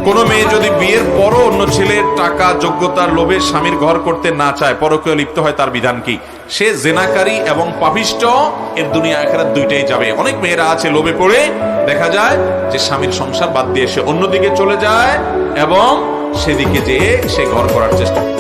কোনো মেয়ে যদি বিয়ের পরও অন্য ছেলের টাকা যোগ্যতার লোভে স্বামীর ঘর করতে না চায়, পরকীয়া লিপ্ত হয়, তার বিধান কি? সে জেনাকারী এবং পাপিষ্ট, এর দুনিয়া আখিরাত দুইটাই যাবে। অনেক মেয়েরা আছে লোভে পড়ে দেখা যায় যে স্বামীর সংসার বাদ দিয়ে সে অন্যদিকে চলে যায় এবং সেদিকে যেয়ে সে ঘর করার চেষ্টা করে।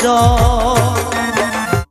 জ